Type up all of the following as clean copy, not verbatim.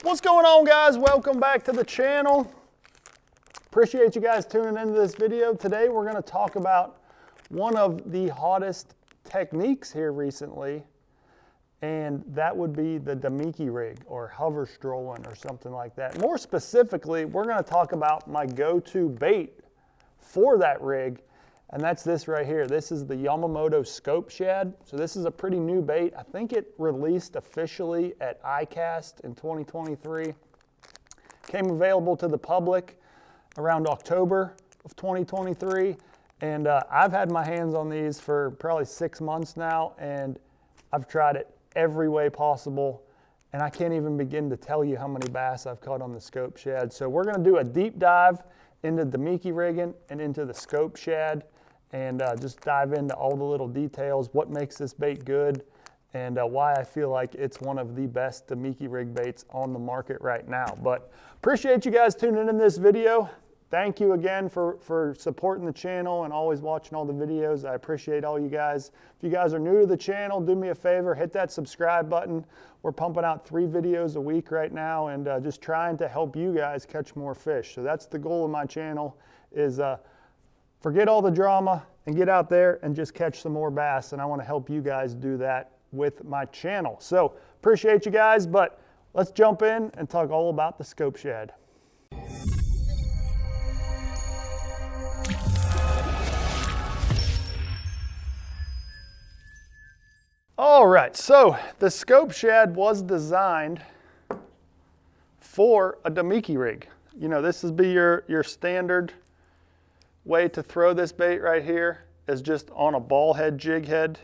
What's going on, guys? Welcome back to the channel. Appreciate you guys tuning into this video. Today we're going to talk about one of the hottest techniques here recently, and that would be the Damiki rig or hover strolling or something like that. More specifically, we're going to talk about my go-to bait for that rig, and that's this right here. This is the Yamamoto Scope Shad. So this is a pretty new bait. I think it released officially at ICAST in 2023. Came available to the public around October of 2023. And I've had my hands on these for probably 6 months now, and I've tried it every way possible. And I can't even begin to tell you how many bass I've caught on the Scope Shad. So we're gonna do a deep dive into Damiki rigging and into the Scope Shad, and just dive into all the little details, what makes this bait good, and why I feel like it's one of the best Damiki rig baits on the market right now. But appreciate you guys tuning in this video. Thank you again for supporting the channel and always watching all the videos. I appreciate all you guys. If you guys are new to the channel, do me a favor, hit that subscribe button. We're pumping out 3 videos a week right now, and just trying to help you guys catch more fish. So that's the goal of my channel, is forget all the drama and get out there and just catch some more bass. And I want to help you guys do that with my channel. So appreciate you guys, but let's jump in and talk all about the Scope Shad. All right, so the Scope Shad was designed for a Damiki rig. You know, this would be your standard way to throw this bait right here, is just on a ball head jig head.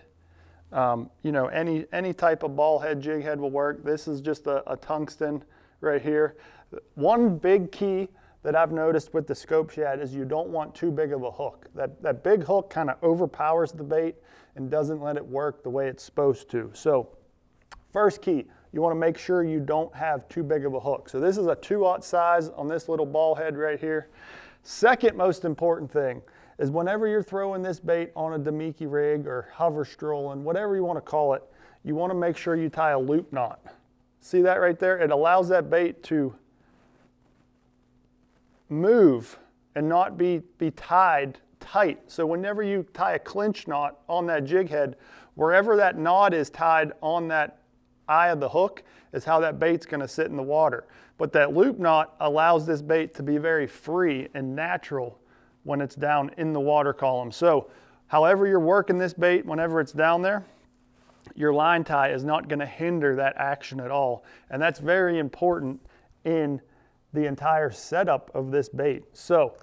You know, any type of ball head jig head will work. This is just a tungsten right here. One big key that I've noticed with the Scope Shad is you don't want too big of a hook. That big hook kind of overpowers the bait and doesn't let it work the way it's supposed to. So first key, you want to make sure you don't have too big of a hook. So this is a 2/0 size on this little ball head right here. Second most important thing is whenever you're throwing this bait on a Damiki rig or hover strolling, whatever you want to call it, you want to make sure you tie a loop knot. See that right there? It allows that bait to move and not be tied tight. So whenever you tie a clinch knot on that jig head, wherever that knot is tied on that eye of the hook is how that bait's going to sit in the water. But that loop knot allows this bait to be very free and natural when it's down in the water column. So however you're working this bait, whenever it's down there, your line tie is not going to hinder that action at all. And that's very important in the entire setup of this bait. So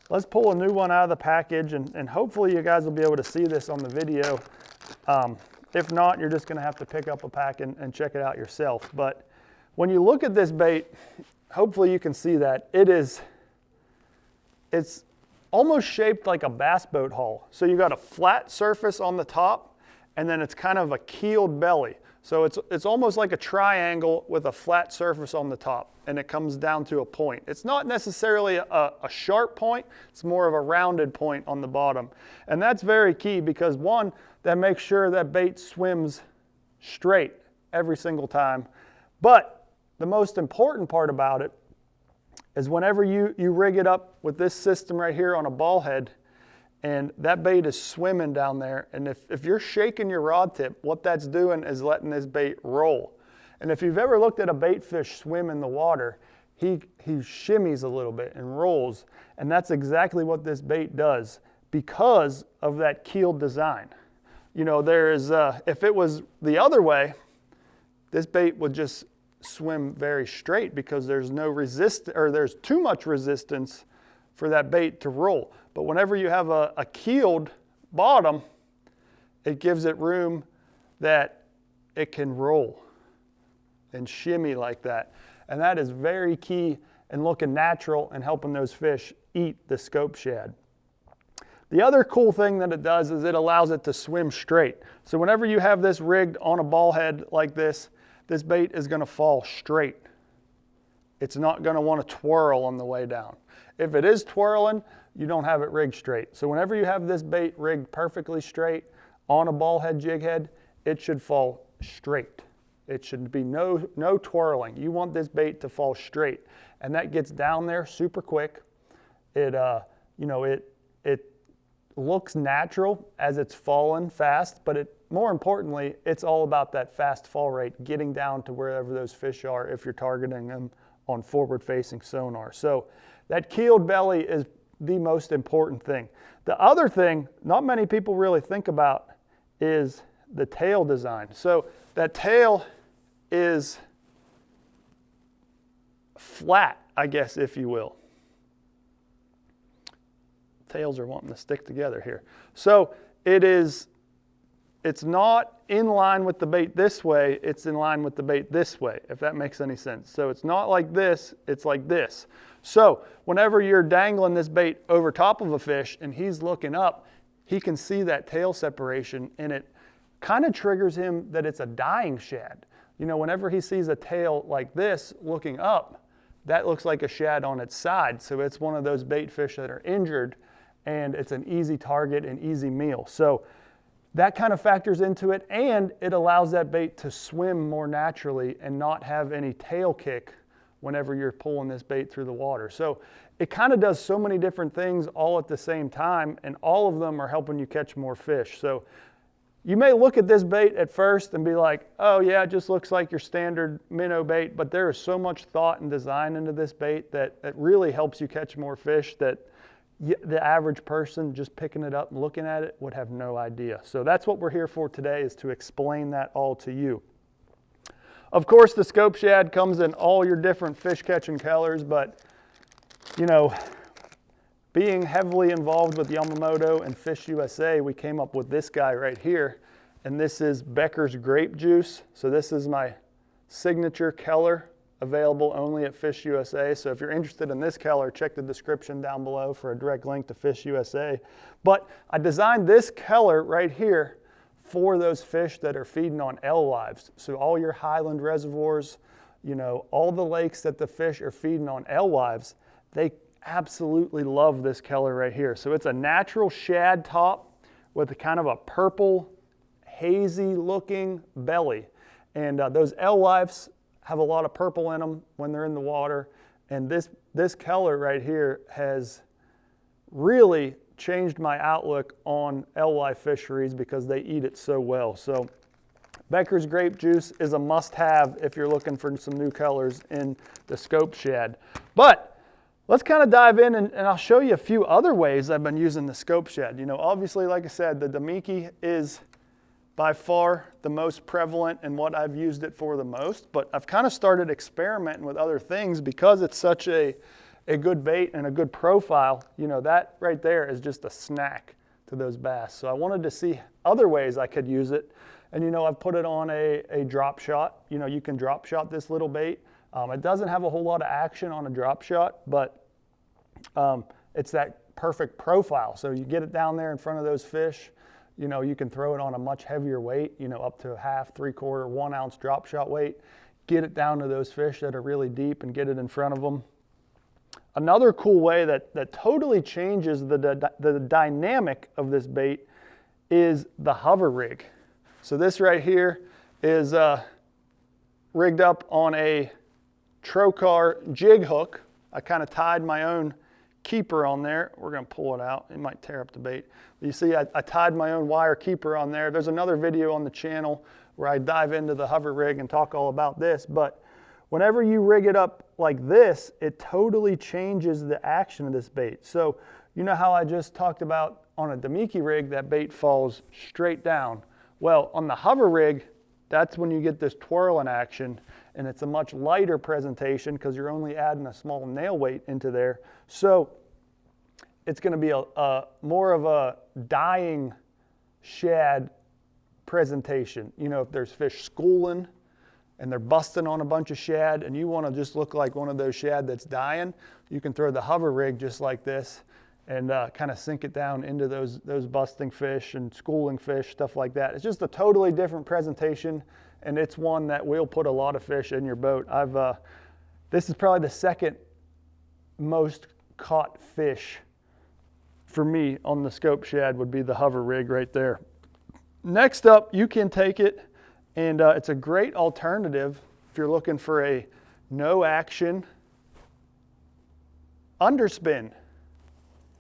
let's pull a new one out of the package, and hopefully you guys will be able to see this on the video. If not, you're just gonna have to pick up a pack and check it out yourself. But when you look at this bait, hopefully you can see that it's almost shaped like a bass boat hull. So you got a flat surface on the top, and then it's kind of a keeled belly. So it's almost like a triangle with a flat surface on the top, and it comes down to a point. It's not necessarily a sharp point, it's more of a rounded point on the bottom. And that's very key because, one, that makes sure that bait swims straight every single time. But the most important part about it is whenever you rig it up with this system right here on a ball head, and that bait is swimming down there, and if you're shaking your rod tip, what that's doing is letting this bait roll. And if you've ever looked at a bait fish swim in the water, he shimmies a little bit and rolls, and that's exactly what this bait does because of that keeled design. You know, if it was the other way, this bait would just swim very straight because there's no resistance, or there's too much resistance for that bait to roll. But whenever you have a keeled bottom, it gives it room that it can roll and shimmy like that. And that is very key in looking natural and helping those fish eat the Scope Shad. The other cool thing that it does is it allows it to swim straight. So whenever you have this rigged on a ball head like this bait is gonna fall straight. It's not gonna wanna twirl on the way down. If it is twirling, you don't have it rigged straight. So whenever you have this bait rigged perfectly straight on a ball head jig head, it should fall straight. It should be no twirling. You want this bait to fall straight, and that gets down there super quick. It looks natural as it's falling fast, but more importantly, it's all about that fast fall rate, getting down to wherever those fish are if you're targeting them on forward-facing sonar. So that keeled belly is the most important thing. The other thing not many people really think about is the tail design. So that tail is flat, I guess, if you will. Tails are wanting to stick together here. So it's not in line with the bait this way, it's in line with the bait this way, if that makes any sense. So it's not like this, it's like this. So whenever you're dangling this bait over top of a fish and he's looking up, he can see that tail separation, and it kind of triggers him that it's a dying shad. You know, whenever he sees a tail like this looking up, that looks like a shad on its side. So it's one of those bait fish that are injured, and it's an easy target and easy meal. So that kind of factors into it, and it allows that bait to swim more naturally and not have any tail kick whenever you're pulling this bait through the water. So it kind of does so many different things all at the same time, and all of them are helping you catch more fish. So you may look at this bait at first and be like, oh yeah, it just looks like your standard minnow bait, but there is so much thought and design into this bait that it really helps you catch more fish that the average person just picking it up and looking at it would have no idea. So that's what we're here for today, is to explain that all to you. Of course, the Scope Shad comes in all your different fish catching colors, but you know, being heavily involved with Yamamoto and Fish USA, we came up with this guy right here, and this is Becker's grape juice. So this is my signature color, available only at Fish USA. So if you're interested in this color, check the description down below for a direct link to Fish USA. But I designed this color right here for those fish that are feeding on alewives. So all your highland reservoirs, you know, all the lakes that the fish are feeding on alewives, they absolutely love this color right here. So it's a natural shad top with a kind of a purple, hazy looking belly. And those alewives have a lot of purple in them when they're in the water. And this color right here has really changed my outlook on alewife fisheries because they eat it so well. So Becker's grape juice is a must-have if you're looking for some new colors in the Scope Shad. But let's kind of dive in, and I'll show you a few other ways I've been using the Scope Shad. You know, obviously, like I said, the Damiki is by far the most prevalent and what I've used it for the most, but I've kind of started experimenting with other things because it's such a good bait and a good profile. You know, that right there is just a snack to those bass. So I wanted to see other ways I could use it. And you know, I've put it on a drop shot. You know, you can drop shot this little bait. It doesn't have a whole lot of action on a drop shot, but it's that perfect profile. So you get it down there in front of those fish. You know, you can throw it on a much heavier weight, you know, up to a half, 3/4, 1 ounce drop shot weight. Get it down to those fish that are really deep and get it in front of them. Another cool way that totally changes the dynamic of this bait is the hover rig. So this right here is rigged up on a trocar jig hook. I kind of tied my own keeper on there. We're going to pull it out. It might tear up the bait. But you see, I tied my own wire keeper on there. There's another video on the channel where I dive into the hover rig and talk all about this. But whenever you rig it up like this, it totally changes the action of this bait. So you know how I just talked about on a Damiki rig, that bait falls straight down. Well, on the hover rig, that's when you get this twirling action, and it's a much lighter presentation because you're only adding a small nail weight into there. So it's going to be a more of a dying shad presentation. You know, if there's fish schooling and they're busting on a bunch of shad and you want to just look like one of those shad that's dying, you can throw the hover rig just like this and kind of sink it down into those busting fish and schooling fish, stuff like that. It's just a totally different presentation, and it's one that will put a lot of fish in your boat. This is probably the second most caught fish for me on the Scope Shad would be the hover rig right there. Next up, you can take it And it's a great alternative if you're looking for a no action underspin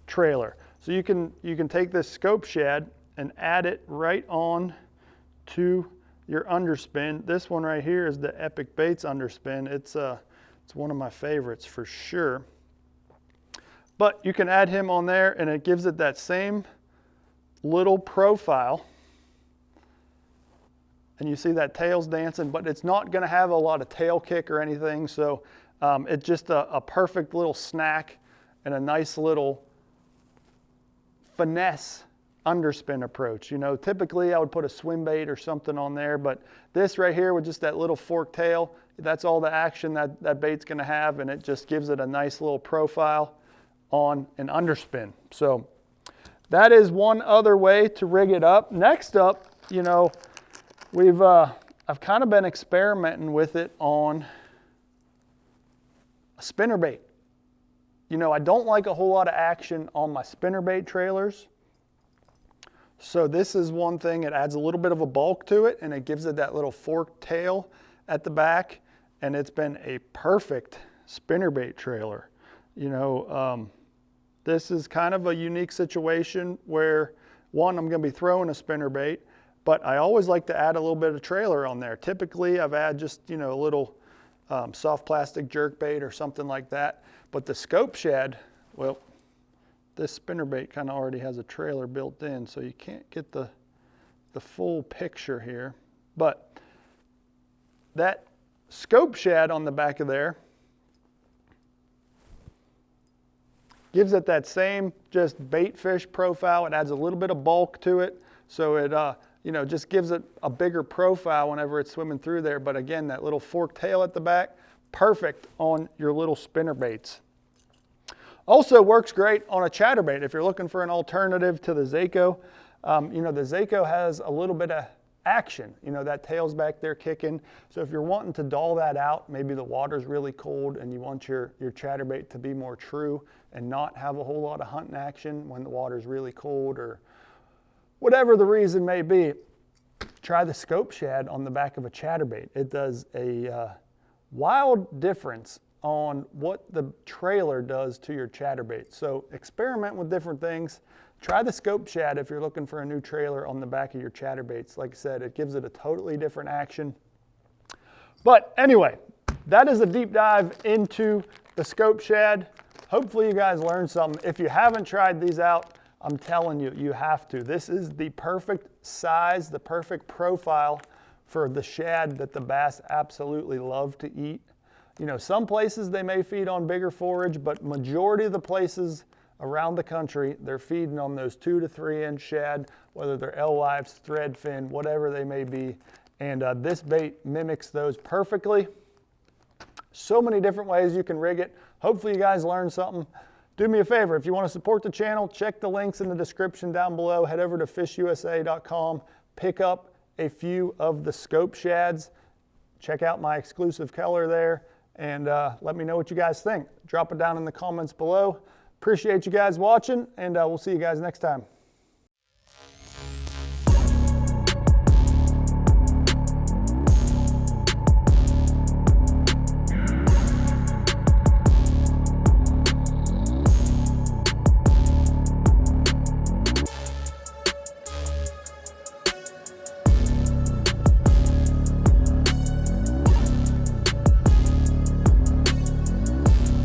trailer. So you can take this Scope Shad and add it right on to your underspin. This one right here is the MBeckerFishing underspin. It's one of my favorites for sure. But you can add him on there and it gives it that same little profile. And you see that tail's dancing, but it's not going to have a lot of tail kick or anything. So it's just a perfect little snack and a nice little finesse underspin approach. You know, typically I would put a swim bait or something on there, but this right here with just that little forked tail, that's all the action that bait's going to have, and it just gives it a nice little profile on an underspin. So that is one other way to rig it up. Next up, you know, I've kind of been experimenting with it on a spinnerbait. You know, I don't like a whole lot of action on my spinnerbait trailers. So this is one thing, it adds a little bit of a bulk to it and it gives it that little forked tail at the back, and it's been a perfect spinnerbait trailer. You know, this is kind of a unique situation where, one, I'm going to be throwing a spinnerbait, but I always like to add a little bit of trailer on there. Typically I've added just, you know, a little soft plastic jerk bait or something like that. But the Scope Shad, well, this spinnerbait kind of already has a trailer built in, so you can't get the full picture here. But that Scope Shad on the back of there gives it that same just bait fish profile. It adds a little bit of bulk to it, so it you know, just gives it a bigger profile whenever it's swimming through there. But again, that little forked tail at the back, perfect on your little spinnerbaits. Also works great on a chatterbait if you're looking for an alternative to the Zako. You know, the Zako has a little bit of action. You know, that tail's back there kicking. So if you're wanting to dull that out, maybe the water's really cold and you want your chatterbait to be more true and not have a whole lot of hunting action when the water's really cold, or whatever the reason may be, try the Scope Shad on the back of a chatterbait. It does a wild difference on what the trailer does to your chatterbait. So experiment with different things. Try the Scope Shad if you're looking for a new trailer on the back of your chatterbaits. Like I said, it gives it a totally different action. But anyway, that is a deep dive into the Scope Shad. Hopefully you guys learned something. If you haven't tried these out, I'm telling you, you have to. This is the perfect size, the perfect profile for the shad that the bass absolutely love to eat. You know, some places they may feed on bigger forage, but majority of the places around the country, they're feeding on those 2 to 3 inch shad, whether they're alewives, threadfin, whatever they may be. And this bait mimics those perfectly. So many different ways you can rig it. Hopefully you guys learned something. Do me a favor, if you want to support the channel, check the links in the description down below. Head over to fishusa.com, pick up a few of the Scope Shads. Check out my exclusive color there, and let me know what you guys think. Drop it down in the comments below. Appreciate you guys watching, and we'll see you guys next time.